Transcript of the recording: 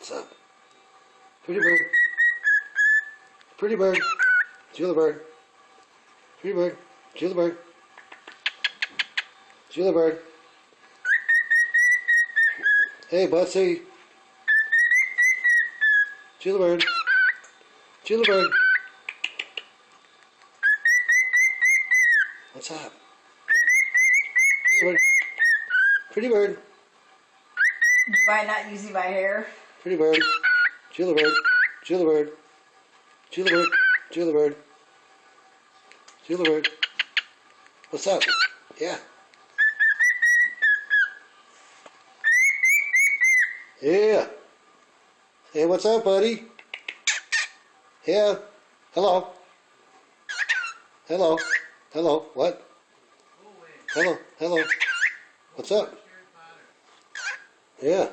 What's up? Pretty bird. Pretty bird. Julie bird. Pretty bird. Julie bird. Julie bird. Hey, Butsy. Julie bird. Julie bird. What's up? Pretty bird. Pretty bird. By not using my hair. Pretty bird. Julie bird. Julie bird. Julie bird. Julie bird. Julie bird. What's up? Yeah. Yeah. Hey, what's up, buddy? Yeah. Hello. Hello. Hello. What? Hello. Hello. What's up? Yeah.